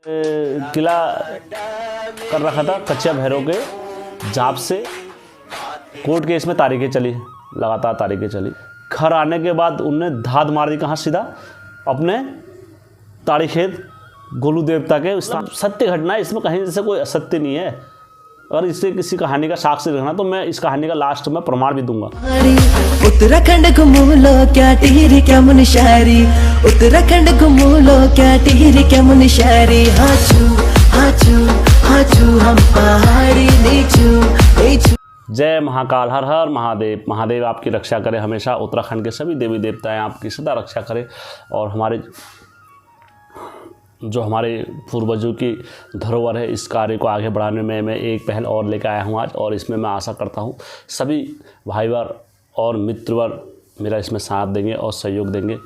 किला कर रखा था कच्चा भैरव के जाप से। कोर्ट केस में तारीखें चली, लगातार तारीखें चली। घर आने के बाद उनने धाद मार दी कहाँ, सीधा अपने ताड़ी खेत गोलू देवता के। सत्य घटना है, इसमें कहीं से कोई असत्य नहीं है। अगर इससे किसी कहानी का साक्ष्य देखना तो मैं इस कहानी का लास्ट में प्रमाण भी दूंगा। उत्तराखंड घूमूलो क्या टिहरी क्या मुनशारी, उत्तराखंड घूमूलो क्या टिहरी क्या मुनशारी। हाचू हाचू हाचू हम पहाड़ी नीचू नीचू। जय महाकाल, हर हर महादेव। महादेव आपकी रक्षा करे हमेशा। उत्तराखंड के सभी देवी देवताएं आपकी सदा रक्षा करें। और हमारे पूर्वजों की धरोहर है, इस कार्य को आगे बढ़ाने में मैं एक पहल और लेकर आया हूँ आज। और इसमें मैं आशा करता हूँ सभी भाईवर और मित्रवर मेरा इसमें साथ देंगे और सहयोग देंगे।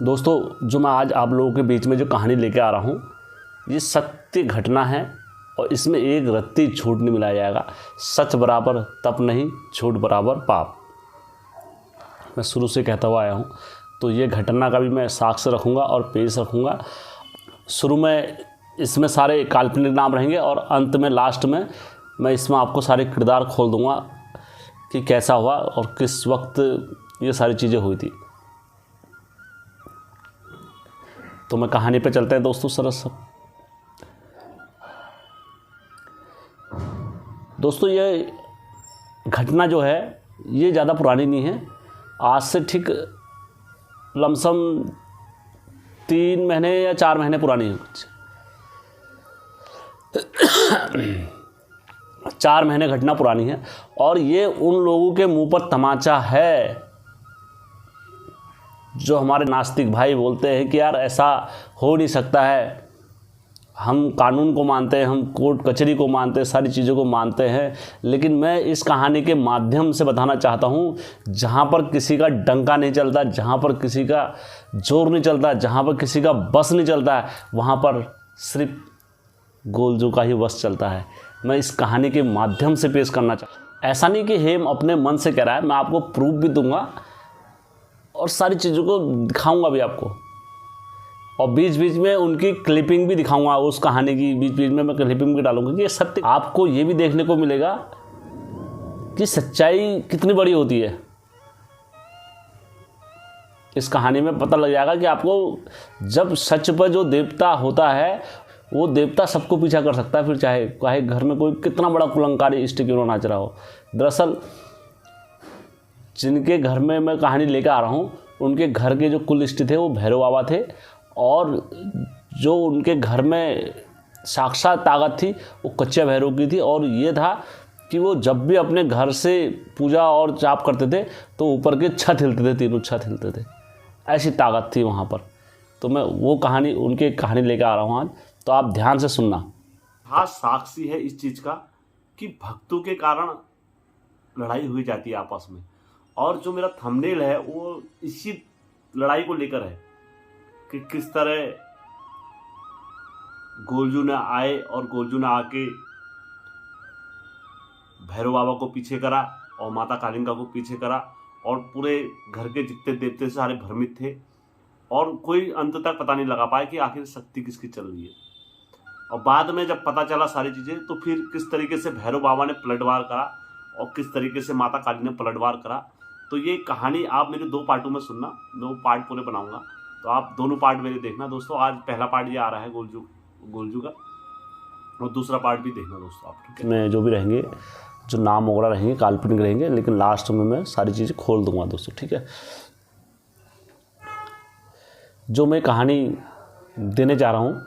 दोस्तों, जो मैं आज आप लोगों के बीच में जो कहानी लेकर आ रहा हूँ, ये सत्य घटना है और इसमें एक रत्ती झूठ नहीं मिलाया जाएगा। सच बराबर तप नहीं, झूठ बराबर पाप, मैं शुरू से कहता हुआ आया हूँ। तो ये घटना का भी मैं साक्ष्य रखूँगा और पेश रखूँगा। शुरू में इसमें सारे काल्पनिक नाम रहेंगे और अंत में लास्ट में मैं इसमें आपको सारे किरदार खोल दूँगा कि कैसा हुआ और किस वक्त ये सारी चीज़ें हुई थी। तो मैं कहानी पे चलते हैं दोस्तों सरस। दोस्तों, ये घटना जो है ये ज़्यादा पुरानी नहीं है। आज से ठीक लमसम 3 महीने या 4 महीने पुरानी है कुछ। 4 महीने घटना पुरानी है। और ये उन लोगों के मुंह पर तमाचा है जो हमारे नास्तिक भाई बोलते हैं कि यार ऐसा हो नहीं सकता है। हम कानून को मानते हैं, हम कोर्ट कचहरी को मानते हैं, सारी चीज़ों को मानते हैं। लेकिन मैं इस कहानी के माध्यम से बताना चाहता हूँ, जहाँ पर किसी का डंका नहीं चलता, जहाँ पर किसी का जोर नहीं चलता, जहाँ पर किसी का बस नहीं चलता है, वहाँ पर सिर्फ गोलजू का ही बस चलता है। मैं इस कहानी के माध्यम से पेश करना चाहता हूँ। ऐसा नहीं कि हेम अपने मन से कह रहा है, मैं आपको प्रूफ भी दूंगा और सारी चीज़ों को दिखाऊँगा भी आपको। और बीच बीच में उनकी क्लिपिंग भी दिखाऊंगा, उस कहानी की बीच बीच में मैं क्लिपिंग भी डालूंगा कि ये सत्य। आपको ये भी देखने को मिलेगा कि सच्चाई कितनी बड़ी होती है। इस कहानी में पता लग जाएगा कि आपको जब सच पर जो देवता होता है वो देवता सबको पीछा कर सकता है, फिर चाहे घर में कोई कितना बड़ा कुलंकारी इष्ट क्यों नाच रहा हो। दरअसल जिनके घर में मैं कहानी लेकर आ रहा हूँ उनके घर के जो कुल इष्ट थे वो भैरव बाबा थे। और जो उनके घर में साक्षात ताकत थी वो कच्चे भैरव की थी। और ये था कि वो जब भी अपने घर से पूजा और जाप करते थे तो ऊपर के छत हिलते थे, तीनों छत हिलते थे, ऐसी ताकत थी वहाँ पर। तो मैं वो कहानी उनकी कहानी लेकर आ रहा हूँ आज, तो आप ध्यान से सुनना। हाँ, साक्षी है इस चीज़ का कि भक्तों के कारण लड़ाई हुई जाती है आपस में। और जो मेरा थंबनेल है वो इसी लड़ाई को लेकर है कि किस तरह गोलजू ने आए और गोलजू ने आके भैरव बाबा को पीछे करा और माता कालिंगा को पीछे करा। और पूरे घर के जितने देवते सारे भ्रमित थे और कोई अंत तक पता नहीं लगा पाया कि आखिर शक्ति किसकी चल रही है। और बाद में जब पता चला सारी चीज़ें तो फिर किस तरीके से भैरव बाबा ने पलटवार करा और किस तरीके से माता काली ने पलटवार करा। तो ये कहानी आप मेरे 2 पार्टों में सुनना, 2 पार्ट पूरे बनाऊंगा, तो आप दोनों पार्ट मेरे देखना दोस्तों। आज पहला पार्ट ये आ रहा है गोलजू का, और दूसरा पार्ट भी देखना दोस्तों आप, ठीक है। में जो भी रहेंगे, जो नाम वगैरह रहेंगे काल्पनिक रहेंगे, लेकिन लास्ट में मैं सारी चीज़ें खोल दूंगा दोस्तों, ठीक है। जो मैं कहानी देने जा रहा हूँ,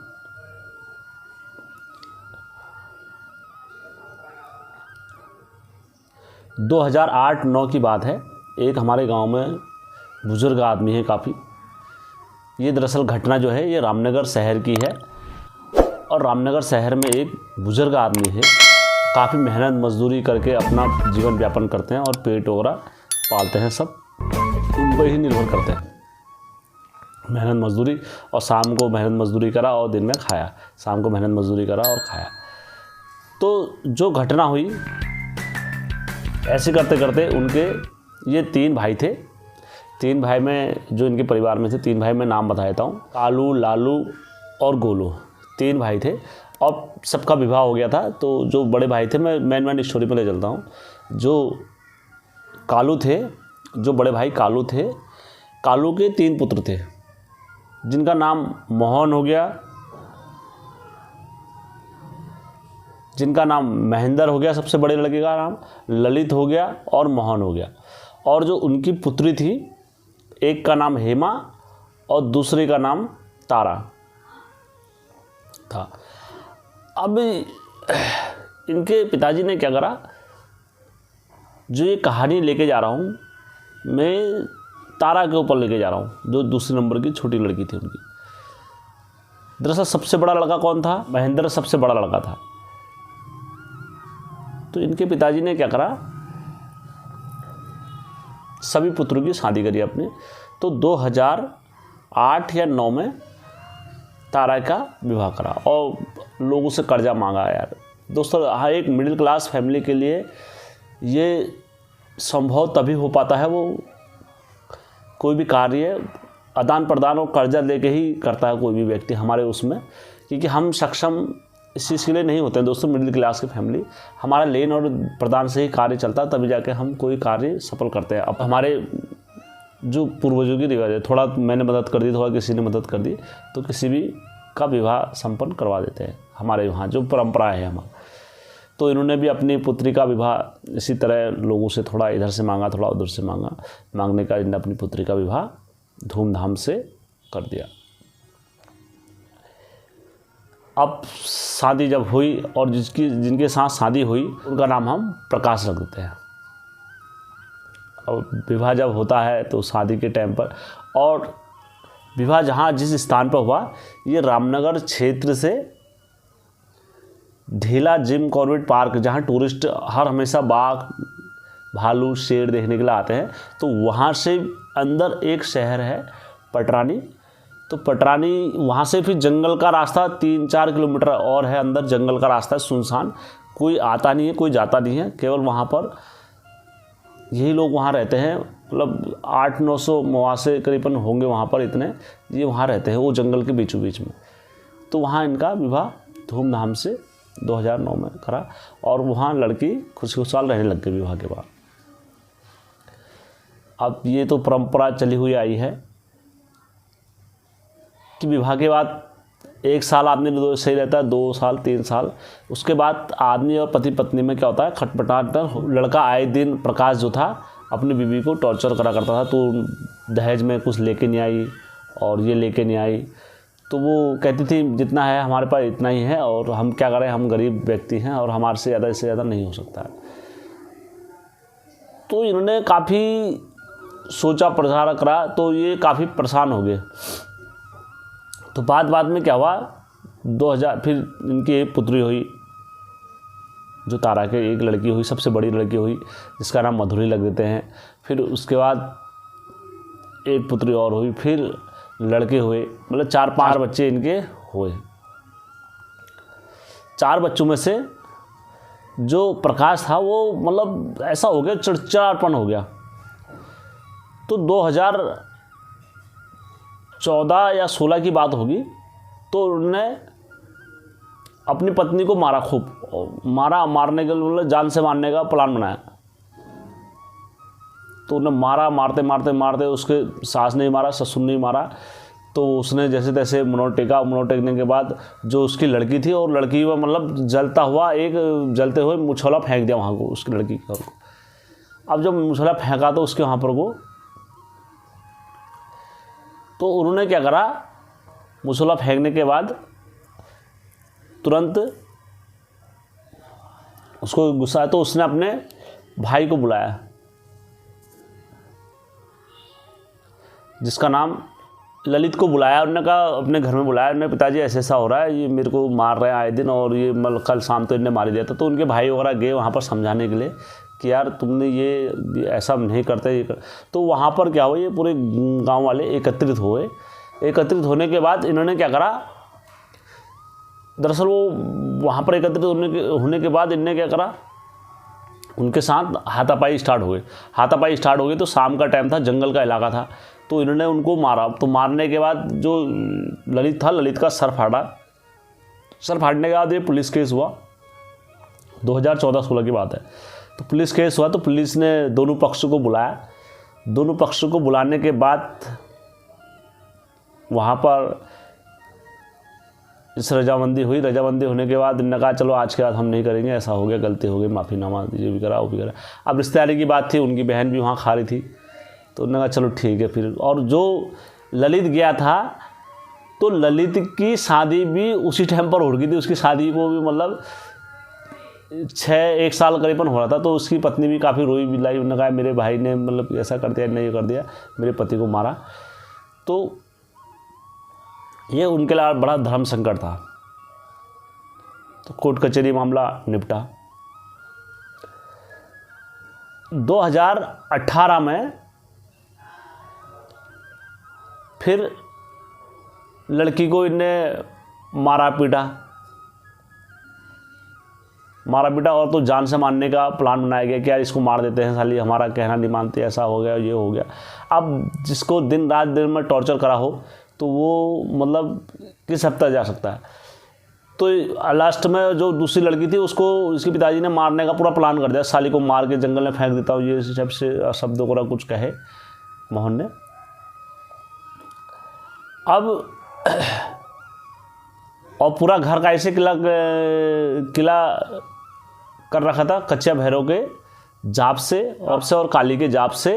दो 2008-9 की बात है। एक हमारे गांव में बुजुर्ग आदमी है काफ़ी। ये दरअसल घटना जो है ये रामनगर शहर की है। और रामनगर शहर में एक बुजुर्ग आदमी है, काफ़ी मेहनत मजदूरी करके अपना जीवन व्यापन करते हैं और पेट वगैरह पालते हैं, सब उन पर ही निर्भर करते हैं। मेहनत मजदूरी, और शाम को मेहनत मजदूरी करा और दिन में खाया, शाम को मेहनत मजदूरी करा और खाया। तो जो घटना हुई, ऐसे करते करते उनके ये 3 भाई थे। 3 भाई में जो इनके परिवार में थे, 3 भाई में नाम बता देता हूँ, कालू, लालू और गोलू, 3 भाई थे और सबका विवाह हो गया था। तो जो बड़े भाई थे, मैं मेन स्टोरी पे ले चलता हूँ। जो कालू थे, जो बड़े भाई कालू थे, कालू के 3 पुत्र थे जिनका नाम मोहन हो गया, जिनका नाम महेंद्र हो गया, सबसे बड़े लड़के का नाम ललित हो गया और मोहन हो गया। और जो उनकी पुत्री थी, एक का नाम हेमा और दूसरे का नाम तारा था। अब इनके पिताजी ने क्या करा, जो ये कहानी लेके जा रहा हूँ मैं तारा के ऊपर लेके जा रहा हूँ, जो दूसरे नंबर की छोटी लड़की थी उनकी। दरअसल सबसे बड़ा लड़का कौन था? महेंद्र सबसे बड़ा लड़का था। तो इनके पिताजी ने क्या करा, सभी पुत्रों की शादी करी अपने। तो 2008 या 9 में तारा का विवाह करा और लोगों से कर्जा मांगा। यार दोस्तों, हाँ, एक मिडिल क्लास फैमिली के लिए ये संभव तभी हो पाता है, वो कोई भी कार्य आदान प्रदान और कर्जा लेके ही करता है कोई भी व्यक्ति हमारे उसमें, क्योंकि हम सक्षम इस चीज़ के लिए नहीं होते हैं दोस्तों। मिडिल क्लास की फैमिली, हमारा लेन और प्रदान से ही कार्य चलता है, तभी जाके हम कोई कार्य सफल करते हैं। अब हमारे जो पूर्वजों की रिवाज है, थोड़ा मैंने मदद कर दी, थोड़ा किसी ने मदद कर दी, तो किसी भी का विवाह संपन्न करवा देते हैं हमारे यहाँ, जो परंपरा है हमारा। तो इन्होंने भी अपनी पुत्री का विवाह इसी तरह लोगों से थोड़ा इधर से मांगा, थोड़ा उधर से मांगने का इन्होंने अपनी पुत्री का विवाह धूमधाम से कर दिया। अब शादी जब हुई और जिनके साथ शादी हुई उनका नाम हम प्रकाश रख देते हैं। और विवाह जब होता है तो शादी के टाइम पर, और विवाह जहाँ जिस स्थान पर हुआ, ये रामनगर क्षेत्र से ढेला जिम कॉर्बेट पार्क, जहाँ टूरिस्ट हर हमेशा बाघ, भालू, शेर देखने के लिए आते हैं, तो वहाँ से अंदर एक शहर है पटरानी। तो पटरानी, वहाँ से फिर जंगल का रास्ता 3-4 किलोमीटर और है अंदर, जंगल का रास्ता है, सुनसान, कोई आता नहीं है, कोई जाता नहीं है, केवल वहाँ पर यही लोग वहाँ रहते हैं। मतलब 800-900 मवासे करीबन होंगे वहाँ पर, इतने ये वहाँ रहते हैं, वो जंगल के बीचों बीच में। तो वहाँ इनका विवाह धूमधाम से 2009 में करा और वहाँ लड़की खुशहाल रहने लग गई विवाह के बाद। अब ये तो परंपरा चली हुई आई है कि विवाह के बाद 1 साल आदमी सही रहता है, 2 साल 3 साल, उसके बाद आदमी और पति पत्नी में क्या होता है, खटपटाहट। लड़का आए दिन, प्रकाश जो था, अपनी बीवी को टॉर्चर करा करता था। तो दहेज में कुछ लेके नहीं आई और ये लेके नहीं आई, तो वो कहती थी जितना है हमारे पास इतना ही है और हम क्या करें, हम गरीब व्यक्ति हैं और हमारे से ज़्यादा, इससे ज़्यादा नहीं हो सकता है। तो इन्होंने काफ़ी सोचा प्रचार करा, तो ये काफ़ी परेशान हो गए। तो बाद में क्या हुआ, 2000 फिर इनकी एक पुत्री हुई, जो तारा के एक लड़की हुई, सबसे बड़ी लड़की हुई, जिसका नाम मधुरी लग देते हैं। फिर उसके बाद एक पुत्री और हुई, फिर लड़के हुए, मतलब 4-5 बच्चे इनके हुए। 4 बच्चों में से जो प्रकाश था वो मतलब ऐसा हो गया, चिड़चिड़ापन हो गया। तो 2014 या 16 की बात होगी, तो उन्होंने अपनी पत्नी को मारा, खूब मारने के लिए, मतलब जान से मारने का प्लान बनाया। तो उन्हें मारा, मारते उसके सास ने मारा, ससुर ने मारा। तो उसने जैसे तैसे मनोट टेकने के बाद जो उसकी लड़की थी, और लड़की वो मतलब जलते हुए मुछौला फेंक दिया वहाँ को, उसकी लड़की की ओर को। अब जब मुछौला फेंका तो उसके वहाँ पर को, तो उन्होंने क्या करा, मुछौला फेंकने के बाद तुरंत उसको गुस्सा आया, तो उसने अपने भाई को बुलाया, जिसका नाम ललित को बुलाया। उन्होंने कहा, अपने घर में बुलाया, उन्होंने, पिताजी ऐसा हो रहा है, ये मेरे को मार रहे हैं आए दिन, और ये मतलब कल शाम तो इन्हें मार ही दिया था। तो उनके भाई वगैरह गए वहाँ पर समझाने के लिए कि यार तुमने ये ऐसा नहीं करते, ये कर। तो वहाँ पर क्या हुआ, ये पूरे गांव वाले एकत्रित हुए। एकत्रित होने के बाद इन्होंने क्या करा, दरअसल वो वहाँ पर एकत्रित होने के बाद इन्होंने क्या करा, उनके साथ हाथापाई स्टार्ट हो गई। तो शाम का टाइम था, जंगल का इलाका था, तो इन्होंने उनको मारा। तो मारने के बाद जो ललित था, ललित का सर फाटा। सर फाटने के बाद ये पुलिस केस हुआ, 2014-16 की बात है। तो पुलिस केस हुआ, तो पुलिस ने दोनों पक्षों को बुलाया। दोनों पक्षों को बुलाने के बाद वहाँ पर इस रजामंदी हुई। रजामंदी होने के बाद इन्होंने कहा चलो आज के बाद हम नहीं करेंगे, ऐसा हो गया, गलती हो गई, माफ़ीनामा ये भी करा वो भी करा। अब रिश्तेदारी की बात थी, उनकी बहन भी वहाँ खा रही थी, तो उन्होंने कहा चलो ठीक है फिर। और जो ललित गया था, तो ललित की शादी भी उसी टाइम पर हो रही थी। उसकी शादी को भी मतलब 1 साल करीबन हो रहा था। तो उसकी पत्नी भी काफ़ी रोई बिलाई, उन्होंने कहा मेरे भाई ने मतलब ऐसा कर दिया, नहीं कर दिया, मेरे पति को मारा। तो ये उनके लिए बड़ा धर्म संकट था। तो कोर्ट कचहरी मामला निपटा। 2018 में फिर लड़की को इनने मारा पीटा और तो जान से मारने का प्लान बनाया गया कि यार इसको मार देते हैं, साली हमारा कहना नहीं मानती, ऐसा हो गया, ये हो गया। अब जिसको दिन रात दिन में टॉर्चर करा हो तो वो मतलब किस हद तक जा सकता है। तो लास्ट में जो दूसरी लड़की थी उसको इसके पिताजी ने मारने का पूरा प्लान कर दिया। साली को मार के जंगल में फेंक देता हूँ, ये सब से शब्दों को कुछ कहे मोहन ने। अब और पूरा घर का ऐसे किला कर रखा था कच्चा भैरव के जाप से और काली के जाप से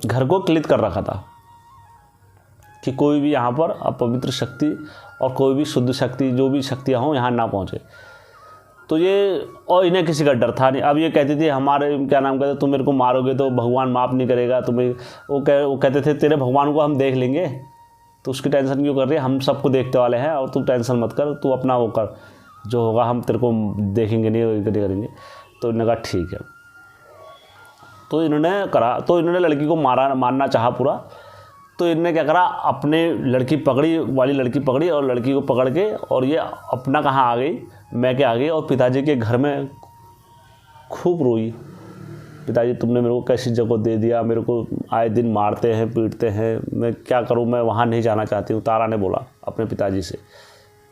घर को किलित कर रखा था कि कोई भी यहाँ पर अपवित्र शक्ति और कोई भी शुद्ध शक्ति, जो भी शक्तियाँ हों, यहाँ ना पहुँचे। तो ये, और इन्हें किसी का डर था नहीं। अब ये कहती थी हमारे क्या नाम कहते, तुम मेरे को मारोगे तो भगवान माफ़ नहीं करेगा तुम्हें। वो कहते थे तेरे भगवान को हम देख लेंगे, तो उसकी टेंशन क्यों कर रही है, हम सबको देखने वाले हैं और तू टेंशन मत कर, तू अपना वो कर, जो होगा हम तेरे को देखेंगे नहीं करेंगे। तो इन्होंने कहा ठीक है। तो इन्होंने करा, तो इन्होंने लड़की को मारना चाहा पूरा। तो इन्होंने क्या करा, अपने लड़की पकड़ी और लड़की को पकड़ के, और ये अपना कहाँ आ गई, मैं क्या आ गई, और पिताजी के घर में खूब रोई। पिताजी तुमने मेरे को कैसी जगह दे दिया, मेरे को आए दिन मारते हैं पीटते हैं, मैं क्या करूं, मैं वहाँ नहीं जाना चाहती हूँ। तारा ने बोला अपने पिताजी से,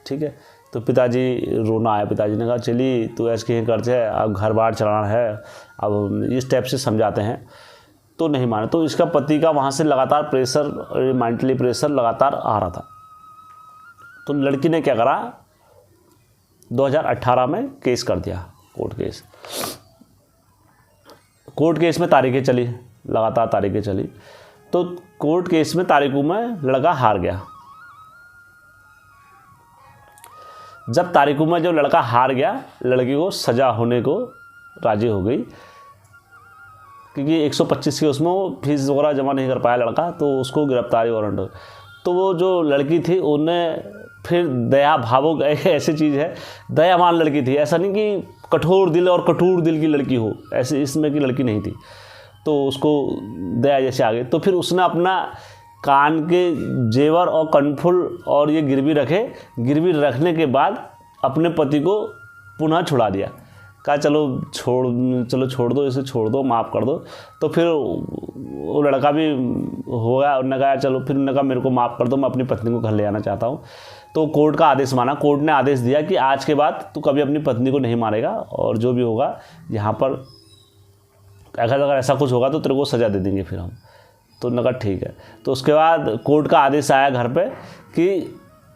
ठीक है। तो पिताजी रोना आया। पिताजी ने कहा चली तू ऐसे कहीं कर जाए, अब घर बार चलाना है, अब इस टाइप से समझाते हैं। तो नहीं माने। तो इसका पति का वहाँ से लगातार प्रेशर, मेंटली प्रेशर लगातार आ रहा था। तो लड़की ने क्या करा, 2018 में केस कर दिया, कोर्ट केस में तारीखें चली, लगातार तारीखें चली। तो कोर्ट केस में तारीखों में लड़का हार गया। जब तारीखों में जो लड़का हार गया, लड़की को सज़ा होने को राजी हो गई, क्योंकि 125 की उसमें वो फीस वगैरह जमा नहीं कर पाया लड़का, तो उसको गिरफ्तारी वारंट। तो वो जो लड़की थी उन्हें फिर दया भावुक ऐसी चीज़ है, दयावान लड़की थी। ऐसा नहीं कि कठोर दिल और कठोर दिल की लड़की हो, ऐसे इसमें की लड़की नहीं थी। तो उसको दया जैसे आ गई। तो फिर उसने अपना कान के जेवर और कनफुल और ये गिरवी रखे। गिरवी रखने के बाद अपने पति को पुनः छुड़ा दिया। कहा चलो छोड़ दो, इसे छोड़ दो, माफ़ कर दो। तो फिर वो लड़का भी हो गया। उन्होंने कहा चलो, फिर उन्होंने कहा मेरे को माफ़ कर दो, मैं अपनी पत्नी को घर ले आना चाहता हूँ। तो कोर्ट का आदेश माना। कोर्ट ने आदेश दिया कि आज के बाद तू कभी अपनी पत्नी को नहीं मारेगा, और जो भी होगा यहाँ पर अगर ऐसा कुछ होगा तो तेरे को सज़ा दे देंगे फिर हम। तो उन्होंने कहा ठीक है। तो उसके बाद कोर्ट का आदेश आया घर पे कि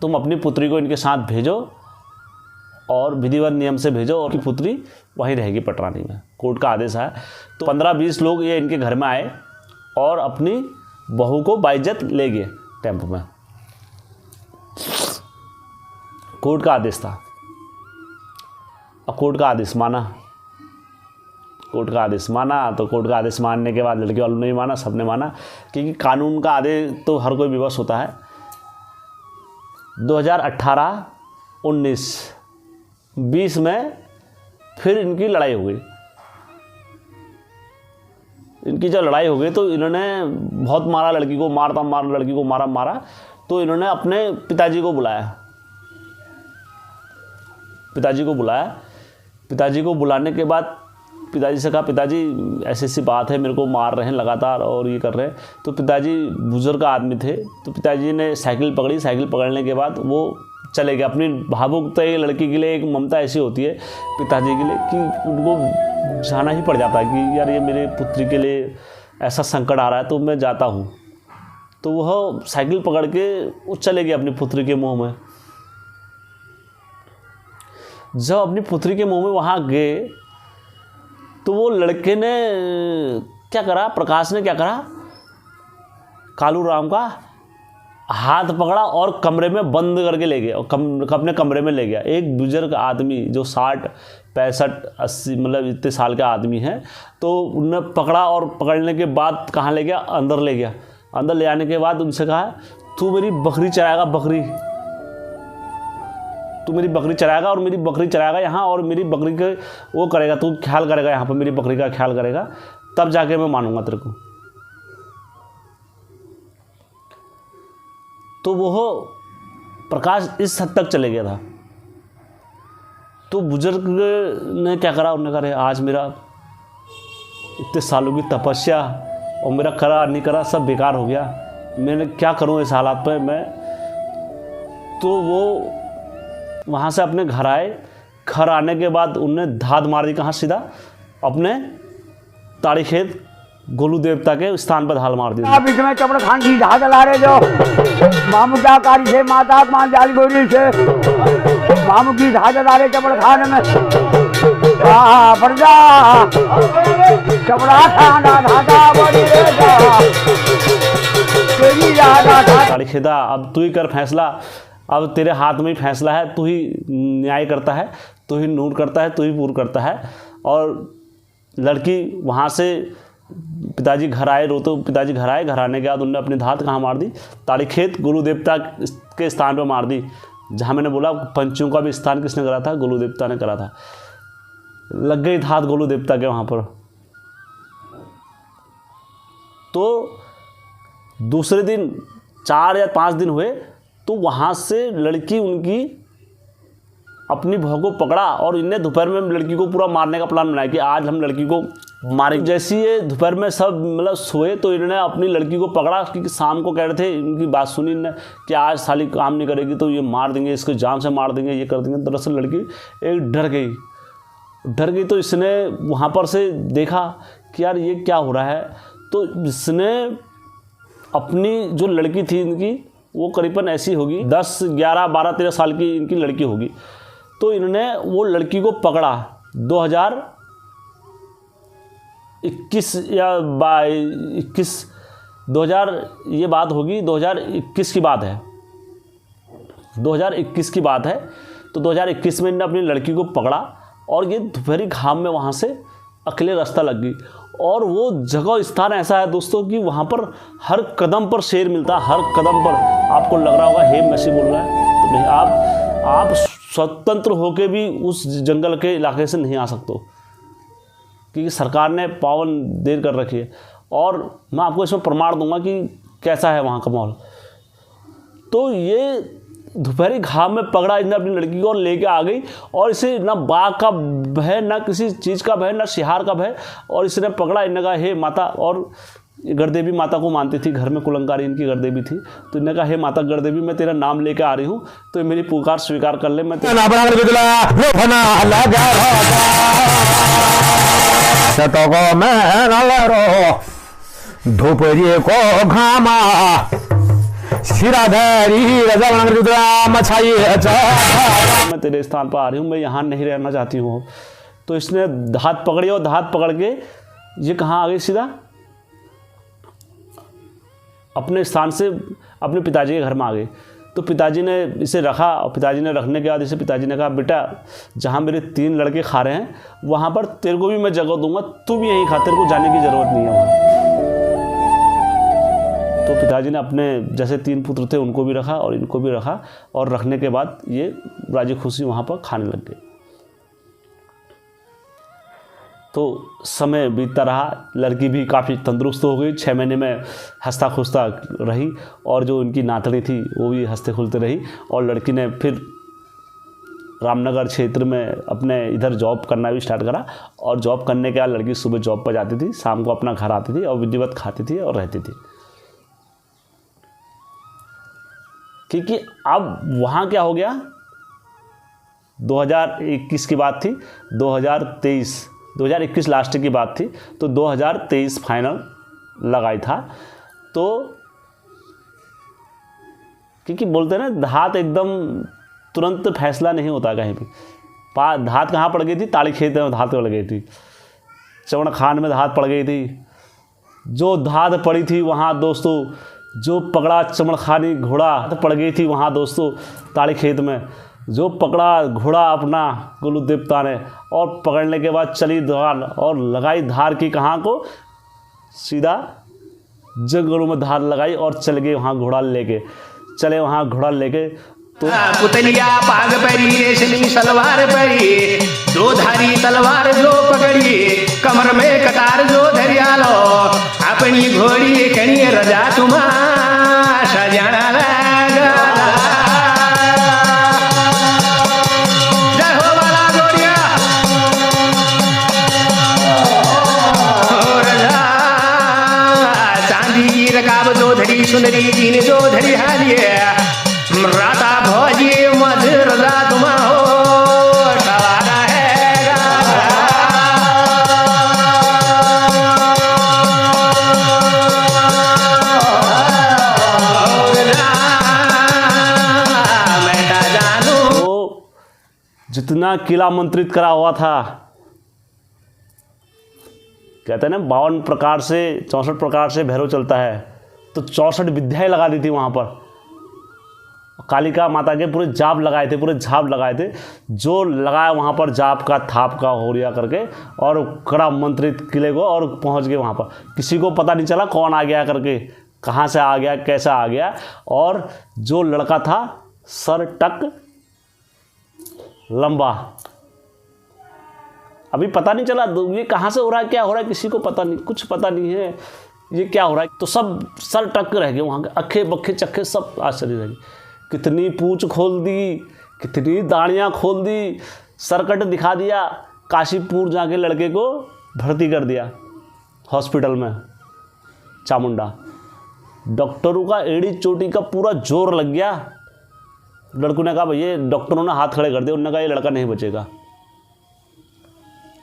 तुम अपनी पुत्री को इनके साथ भेजो और विधिवत नियम से भेजो, और की पुत्री वहीं रहेगी पटरानी में। कोर्ट का आदेश आया। तो 15-20 लोग ये इनके घर में आए और अपनी बहू को बाइज्जत ले गए टेम्पो में। कोर्ट का आदेश था। अब कोर्ट का आदेश माना। तो कोर्ट का आदेश मानने के बाद लड़के वालों ने माना, सबने माना, क्योंकि कानून का आदेश तो हर कोई विवश होता है। 2018, 19, 20 में फिर इनकी लड़ाई हो गई। इनकी जब लड़ाई हो गई तो इन्होंने बहुत मारा लड़की को, लड़की को मारा। तो इन्होंने अपने पिताजी को बुलाया। पिताजी को बुलाने के बाद पिताजी से कहा, पिताजी ऐसी ऐसी बात है, मेरे को मार रहे हैं लगातार और ये कर रहे हैं। तो पिताजी बुजुर्ग आदमी थे, तो पिताजी ने साइकिल पकड़ी। साइकिल पकड़ने के बाद वो चले गए। अपनी भावुकता एक लड़की के लिए, एक ममता ऐसी होती है पिताजी के लिए कि उनको जाना ही पड़ जाता है कि यार ये मेरे पुत्री के लिए ऐसा संकट आ रहा है तो मैं जाता हूँ। तो वह साइकिल पकड़ के वो चले गए अपनी पुत्री के मुँह में। जब अपनी पुत्री के मुँह में वहाँ गए तो वो लड़के ने क्या करा, प्रकाश ने क्या करा, कालू राम का हाथ पकड़ा और कमरे में बंद करके ले गया और अपने कमरे में ले गया। एक बुजुर्ग आदमी जो 60, 65, 80 मतलब इतने साल का आदमी है, तो उन्होंने पकड़ा और पकड़ने के बाद कहाँ ले गया, अंदर ले गया। अंदर ले आने के बाद उनसे कहा, तू मेरी बकरी चराएगा, बकरी तू मेरी बकरी चराएगा और मेरी बकरी चराएगा यहाँ, और मेरी बकरी के वो करेगा, तू ख्याल करेगा यहाँ पर, मेरी बकरी का ख्याल करेगा, तब जाके मैं मानूंगा तेरे को। तो वो प्रकाश इस हद तक चले गया था। तो बुजुर्ग ने क्या करा, उन्होंने कहा आज मेरा इतने सालों की तपस्या और मेरा करा नहीं करा सब बेकार हो गया, मैंने क्या करूँ इस हालात पे मैं। तो वो वहाँ से अपने घर आए। घर आने के बाद उनने धाद मार दी, कहाँ, सीधा अपने ताड़ी खेत गोलू देवता के स्थान पर धाल मार दी। आप इसमें चपड़ खान की धाद ला रहे जो मामू क्या कारी से माता मान जाली गोरी से मामू की धाद ला रहे चपड़ खान में जा चपड़ा खाना धादा बोली ताड़ी खेदा, अब तू ही कर फैसला, अब तेरे हाथ में ही फैसला है, तू ही न्याय करता है, तू ही नूर करता है, तू ही पूर करता है। और लड़की वहाँ से पिताजी घर आए, रोते पिताजी घर आए। घर आने के बाद उन्होंने अपनी धात कहाँ मार दी, ताड़ी खेत गुरु देवता के स्थान पर मार दी। जहाँ मैंने बोला पंचों का भी स्थान किसने करा था, गुरु देवता ने करा था। लग गई धात गुरु देवता के वहाँ पर। तो दूसरे दिन 4 या 5 दिन हुए तो वहाँ से लड़की उनकी अपनी बहू को पकड़ा और इन्हें दोपहर में लड़की को पूरा मारने का प्लान बनाया कि आज हम लड़की को मारेंगे। जैसे ये दोपहर में सब मतलब सोए तो इन्होंने अपनी लड़की को पकड़ा, क्योंकि शाम को कह रहे थे, इनकी बात सुनी इन्होंने कि आज साली काम नहीं करेगी तो ये मार देंगे, इसको जान से मार देंगे, ये कर देंगे। दरअसल लड़की एक डर गई। तो इसने वहाँ पर से देखा कि यार ये क्या हो रहा है। तो इसने अपनी जो लड़की थी इनकी, वो करीबन ऐसी होगी 10, 11, 12, 13 साल की इनकी लड़की होगी। तो इन्होंने वो लड़की को पकड़ा 2021 या 21 2000 ये बात होगी, 2021 की बात है, 2021 की बात है। तो 2021 में इन्होंने अपनी लड़की को पकड़ा और ये दोपहरी घाम में वहाँ से अकेले रास्ता लग गई। और वो जगह स्थान ऐसा है दोस्तों कि वहाँ पर हर कदम पर शेर मिलता है, हर कदम पर। आपको लग रहा होगा हे मैसी बोल रहा है, तो नहीं, आप स्वतंत्र होकर भी उस जंगल के इलाके से नहीं आ सकते, क्योंकि सरकार ने पावन देर कर रखी है। और मैं आपको इसमें प्रमाण दूंगा कि कैसा है वहाँ का माहौल। तो ये दोपहरी घाम में पकड़ा इन्हें अपनी लड़की को और लेके आ गई, और इसे ना बाघ का भय, ना किसी चीज़ का भय, ना शिहार का भय। और इसने पकड़ा, इन्हें कहा हे माता, और गढ़देवी माता को मानती थी, घर में कुलंकारी इनकी गढ़देवी थी। तो इन्हें कहा हे माता गढ़देवी, मैं तेरा नाम लेके आ रही हूँ, तो मेरी पुकार स्वीकार कर ले। मैं धूपरी को घामा मैं तेरे स्थान पर आ रही हूँ, मैं यहाँ नहीं रहना चाहती हूँ। तो इसने धात पकड़ी और धात पकड़ के ये कहाँ आ गई, सीधा अपने स्थान से अपने पिताजी के घर में आ गई। तो पिताजी ने इसे रखा, और पिताजी ने रखने के बाद इसे पिताजी ने कहा बेटा जहाँ मेरे 3 लड़के खा रहे हैं वहाँ पर तेरे को भी मैं जगह दूंगा, तू भी यहीं खा, तेरे को जाने की ज़रूरत नहीं है वहाँ। तो पिताजी ने अपने जैसे 3 पुत्र थे उनको भी रखा और इनको भी रखा, और रखने के बाद ये राजी खुशी वहाँ पर खाने लग गए। तो समय बीतता रहा, लड़की भी काफ़ी तंदुरुस्त हो गई, 6 महीने में हंसता खुशता रही, और जो उनकी नातनी थी वो भी हंसते खुलते रही। और लड़की ने फिर रामनगर क्षेत्र में अपने इधर जॉब करना भी स्टार्ट करा। और जॉब करने के बाद लड़की सुबह जॉब पर जाती थी, शाम को अपना घर आती थी और विधिवत खाती थी और रहती थी। क्योंकि अब वहाँ क्या हो गया, 2021 की बात थी, 2021 लास्ट की बात थी, तो 2023 फाइनल लगाई था। तो क्योंकि बोलते हैं ना, धात एकदम तुरंत फैसला नहीं होता कहीं भी। धात कहाँ पड़ गई थी, ताड़ी खेत में धात पड़ गई थी, चवण खान में धात पड़ गई थी। जो धात पड़ी थी वहाँ दोस्तों, जो पकड़ा चमड़खानी घोड़ा पड़ गई थी वहाँ दोस्तों ताड़ी खेत में। जो पकड़ा घोड़ा अपना गोलू देवता ने, और पकड़ने के बाद चली धार और लगाई धार की कहाँ को, सीधा जंगलों में धार लगाई और चल गए वहाँ घोड़ा लेके, चले वहाँ घोड़ा लेके। तो पुतलिया पाग परी रेशमी सलवार परी, दो धारी तलवार जो पकड़ी, कमर में कटार जो धरिया लो, अपनी घोड़ी कणी रजा तुम्हा सजाना लगा। जय हो वाला गोरिया हो रजा, चांदी की रकाब जो धरी सुंदरी जीन जो धरी हालिए, राता भोजी मधुर तुम हो सवारा है मैं जानू। तो जितना किला मंत्रित करा हुआ था, कहते हैं ना 52 प्रकार से 64 प्रकार से भैरव चलता है, तो 64 विद्याएं लगा दी थी वहाँ पर। कालिका माता के पूरे जाप लगाए थे, पूरे झाप लगाए थे, जो लगाया वहाँ पर जाप का थाप का हो रिया करके, और कड़ा मंत्रित किले को, और पहुँच गए वहाँ पर। किसी को पता नहीं चला कौन आ गया करके, कहाँ से आ गया, कैसा आ गया। और जो लड़का था सर टक लंबा, अभी पता नहीं चला ये कहाँ से हो रहा है, क्या हो रहा है, किसी को पता नहीं, कुछ पता नहीं है ये क्या हो रहा है। तो सब सर टक रह गए वहाँ के, अखे बखे चक्खे सब आश्चर्य रह गए। कितनी पूंछ खोल दी, कितनी दाढ़ियाँ खोल दी, सरकट दिखा दिया। काशीपुर जाके लड़के को भर्ती कर दिया हॉस्पिटल में चामुंडा। डॉक्टरों का एड़ी चोटी का पूरा जोर लग गया। लड़कों ने कहा भैया, डॉक्टरों ने हाथ खड़े कर दिए, उन्होंने कहा ये लड़का नहीं बचेगा।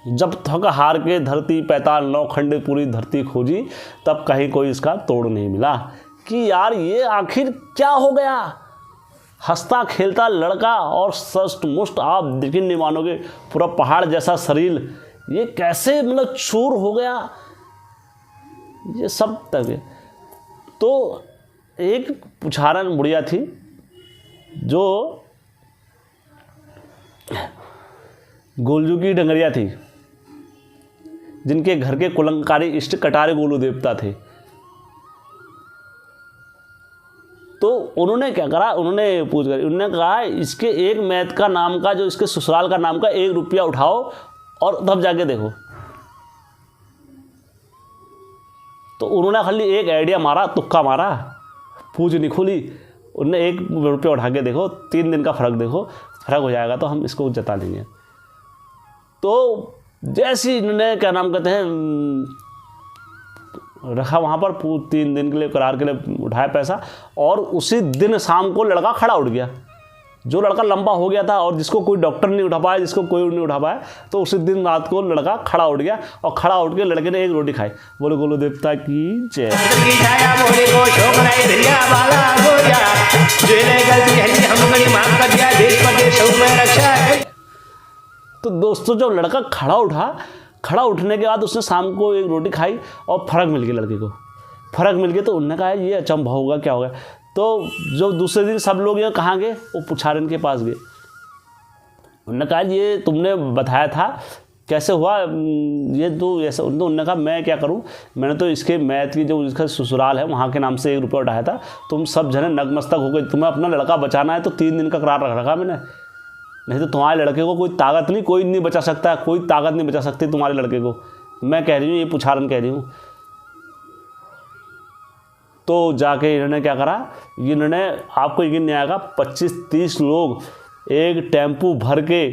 जब थक हार के धरती पैताल 9 खंड पूरी धरती खोजी, तब कहीं कोई इसका तोड़ नहीं मिला कि यार ये आखिर क्या हो गया। हंसता खेलता लड़का और सष्ट मुष्ट, आप देख नहीं मानोगे, पूरा पहाड़ जैसा शरीर, ये कैसे मतलब चूर हो गया, ये सब तक। तो एक पुछारन बुढ़िया थी जो गोलजू की डंगरिया थी, जिनके घर के कुलंकारी इष्ट कटारे गोलू देवता थे। तो उन्होंने क्या करा, उन्होंने पूछ कर उन्होंने कहा इसके एक मैत का नाम का, जो इसके ससुराल का नाम का 1 रुपया उठाओ और तब जाके देखो। तो उन्होंने खाली एक आइडिया मारा, तुक्का मारा, पूछ नहीं खोली। उन्होंने 1 रुपया उठा के देखो, 3 दिन का फ़र्क देखो, फ़र्क हो जाएगा तो हम इसको जता लेंगे। तो जैसे इन्होंने क्या नाम कहते हैं रखा वहाँ पर, 3 दिन के लिए करार के लिए उठाया पैसा, और उसी दिन शाम को लड़का खड़ा उठ गया। जो लड़का लंबा हो गया था और जिसको कोई डॉक्टर नहीं उठा पाया, जिसको कोई नहीं उठा पाया, तो उसी दिन रात को लड़का खड़ा उठ गया। और खड़ा उठ के लड़के ने 1 रोटी खाई। बोले गोलू देवता की जय। तो दोस्तों जब लड़का खड़ा उठने के बाद उसने शाम को 1 रोटी खाई और फ़र्क मिल गया लड़के को, फ़र्क मिल गया। तो उन्होंने कहा ये अचंभा होगा, क्या होगा। तो जो दूसरे दिन सब लोग ये कहाँ गए, वो पुछारन के पास गए। उन्होंने कहा ये तुमने बताया था, कैसे हुआ ये, तो ऐसा। तो उन्होंने कहा मैं क्या करूं, मैंने तो इसके मैथ की जो इसका ससुराल है वहाँ के नाम से 1 रुपया उठाया था। तुम सब जने नगमस्तक हो गए, तुम्हें अपना लड़का बचाना है तो 3 दिन का करार रख रखा मैंने, नहीं तो तुम्हारे लड़के को कोई ताकत नहीं, कोई नहीं बचा सकता, कोई ताकत नहीं बचा सकती तुम्हारे लड़के को। मैं कह रही हूँ, ये पुछारन कह रही हूँ। तो जाके इन्होंने क्या करा, इन्होंने, आपको यकीन नहीं आएगा, 25-30 लोग एक टेम्पू भर के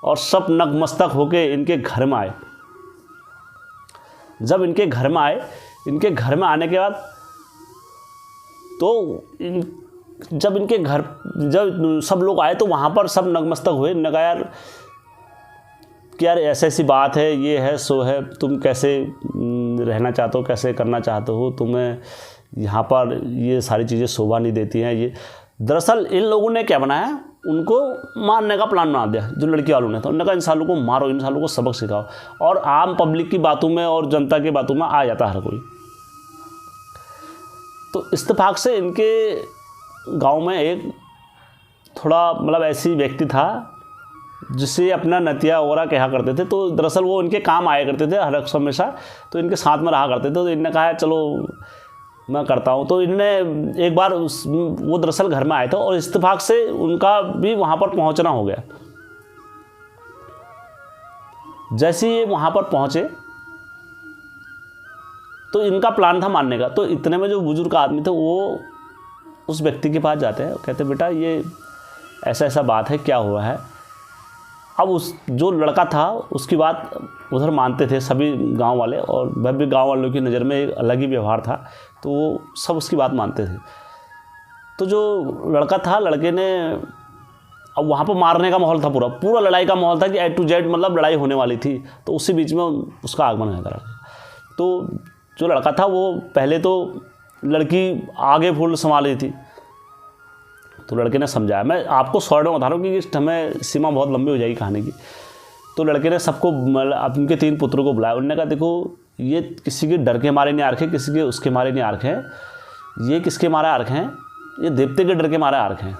और सब नतमस्तक होके इनके घर में आए। जब इनके घर में आए, इनके घर में आने के बाद तो जब इनके घर जब सब लोग आए तो वहाँ पर सब नतमस्तक हुए। इन्होंने कहा यार कि यार ऐसी ऐसी बात है, ये है सो है, तुम कैसे रहना चाहते हो, कैसे करना चाहते हो, तुम्हें यहाँ पर ये सारी चीज़ें शोभा नहीं देती हैं। ये दरअसल इन लोगों ने क्या बनाया, उनको मारने का प्लान बना दिया जो लड़की वालों ने। तो उन्होंने कहा इन सालों को मारो, इन सालों को सबक सिखाओ। और आम पब्लिक की बातों में और जनता की बातों में आ जाता हर कोई। तो इत्तेफाक से इनके गांव में एक थोड़ा मतलब ऐसी व्यक्ति था जिसे अपना नतिया वगैरह कहा करते थे। तो दरअसल वो इनके काम आया करते थे हर हमेशा, तो इनके साथ में रहा करते थे। तो इनने कहा चलो मैं करता हूँ। तो इनने एक बार वो दरअसल घर में आए थे और इत्तेफाक से उनका भी वहाँ पर पहुँचना हो गया। जैसे ही वहाँ पर पहुँचे तो इनका प्लान था मारने का। तो इतने में जो बुजुर्ग आदमी थे वो उस व्यक्ति के पास जाते हैं, कहते बेटा ये ऐसा ऐसा बात है, क्या हुआ है। अब उस जो लड़का था उसकी बात उधर मानते थे सभी गांव वाले, और वह भी गांव वालों की नज़र में एक अलग ही व्यवहार था, तो वो सब उसकी बात मानते थे। तो जो लड़का था, लड़के ने अब वहाँ पर मारने का माहौल था, पूरा लड़ाई का माहौल था कि A to Z मतलब लड़ाई होने वाली थी। तो उसी बीच में उसका आगमन हो गया। तो जो लड़का था वो पहले तो लड़की आगे फुल संभाल रही थी, तो लड़के ने समझाया। मैं आपको शॉर्ट में बता रहा हूँ कि हमें सीमा बहुत लंबी हो जाएगी कहानी की। तो लड़के ने सबको उनके 3 पुत्रों को बुलाया। उन्होंने कहा देखो ये किसी के डर के मारे नहीं आरखे, किसी के उसके मारे नहीं आरखे हैं, ये किसके मारे आरखे हैं, ये देवते के डर के मारे आरखे हैं।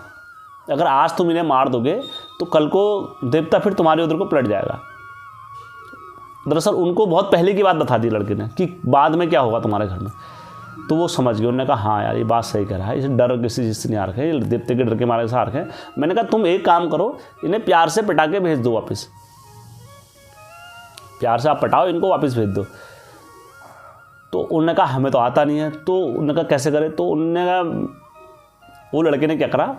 अगर आज तुम इन्हें मार दोगे तो कल को देवता फिर तुम्हारे उधर को पलट जाएगा। दरअसल उनको बहुत पहले की बात बता दी लड़के ने कि बाद में क्या होगा तुम्हारे घर में। तो वो समझ गए। उन्होंने कहा हाँ यार ये बात सही कह रहा है, इसे डर किसी चीज़ से नहीं आ रखे, ये देवते के डर के मारे से आ रखे हैं। मैंने कहा तुम एक काम करो, इन्हें प्यार से पटा के भेज दो वापस, प्यार से आप पटाओ इनको, वापस भेज दो। तो उन्होंने कहा हमें तो आता नहीं है। तो उन्होंने कहा कैसे करें। तो उन्होंने कहा वो लड़के ने क्या करा,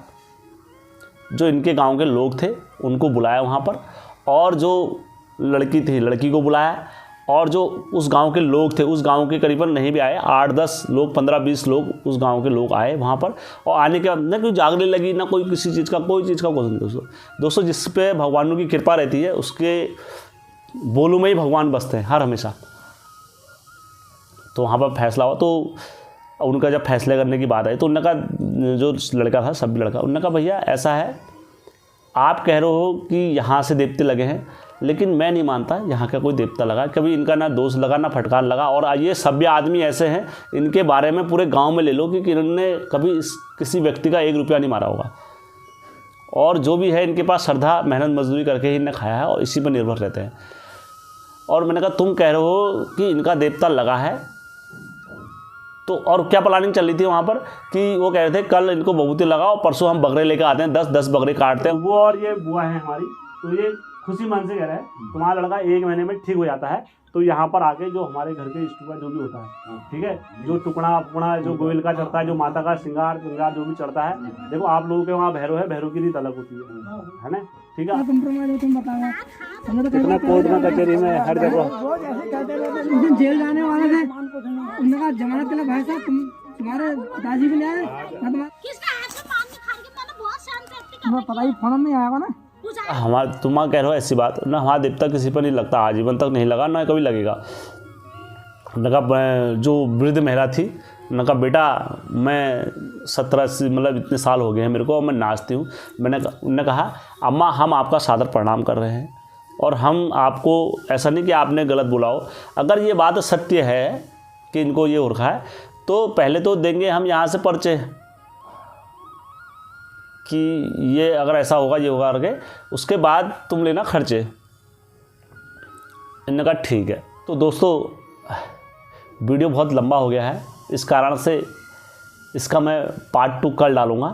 जो इनके गाँव के लोग थे उनको बुलाया वहाँ पर, और जो लड़की थी लड़की को बुलाया, और जो उस गांव के लोग थे, उस गांव के करीबन नहीं भी आए, 8-10 लोग, 15-20 लोग उस गांव के लोग आए वहाँ पर। और आने के बाद ना कोई जागने लगी, ना कोई किसी चीज़ का, कोई चीज़ का क्वेश्चन। दोस्तों जिस पे भगवानों की कृपा रहती है उसके बोलों में ही भगवान बसते हैं हर हमेशा। तो वहाँ पर फैसला हुआ। तो उनका जब फैसले करने की बात आई तो उन्होंने कहा, जो लड़का था सभी लड़का, उन्होंने कहा भैया ऐसा है, आप कह रहे हो कि यहाँ से देवते लगे हैं, लेकिन मैं नहीं मानता यहाँ का कोई देवता लगा। कभी इनका ना दोष लगा ना फटकार लगा। और ये सभ्य आदमी ऐसे हैं, इनके बारे में पूरे गांव में ले लो कि इन्होंने कभी किसी व्यक्ति का 1 रुपया नहीं मारा होगा। और जो भी है इनके पास श्रद्धा, मेहनत मजदूरी करके ही इन्हें खाया है और इसी पर निर्भर रहते हैं। और मैंने कहा तुम कह रहे हो कि इनका देवता लगा है, तो और क्या प्लानिंग चल रही थी वहाँ पर कि वो कह रहे थे कल इनको बबूती लगाओ, परसों हम बकरे लेकर आते हैं, 10-10 बकरे काटते हैं। वो और ये बुआ है हमारी, तो ये खुशी मन से कह रहा है तुम्हारा लड़का 1 महीने में ठीक हो जाता है। तो यहाँ पर आके जो हमारे घर के इष्ट का जो भी होता है, ठीक है, जो टुकड़ा जो गोयल का चढ़ता है, जो माता का श्रृंगार जो भी चढ़ता है, देखो आप लोगों के वहाँ भैरव है, भैरव की रीत अलग होती है ना, ठीक है। कितना कोर्ट में कचहरी में हर जगह जेल जाने वाले थे, उन्होंने कहा जमानत के लिए भाई साहब तुम्हारे पिताजी भी ले आए, पता ही फोन नहीं आएगा ना। हमारा तुम कह रहे हो ऐसी बात ना, हमारा देवता किसी पर नहीं लगता, आजीवन तक नहीं लगा, ना कभी लगेगा। उन्होंने जो वृद्ध महिला थी, उन्होंने कहा बेटा मैं 17-80 मतलब इतने साल हो गए हैं मेरे को और मैं नाचती हूँ। उन्होंने कहा अम्मा हम आपका सादर प्रणाम कर रहे हैं, और हम आपको ऐसा नहीं कि आपने गलत बोला हो। अगर ये बात सत्य है कि इनको ये हो रखा है, तो पहले तो देंगे हम यहाँ से पर्चे कि ये अगर ऐसा होगा ये होगा करके, उसके बाद तुम लेना खर्चे। इन्होंने कहा ठीक है। तो दोस्तों वीडियो बहुत लंबा हो गया है, इस कारण से इसका मैं पार्ट 2 कल डालूँगा,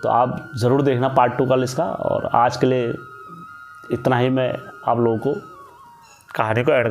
तो आप ज़रूर देखना पार्ट 2 कल इसका। और आज के लिए इतना ही मैं आप लोगों को कहानी को ऐड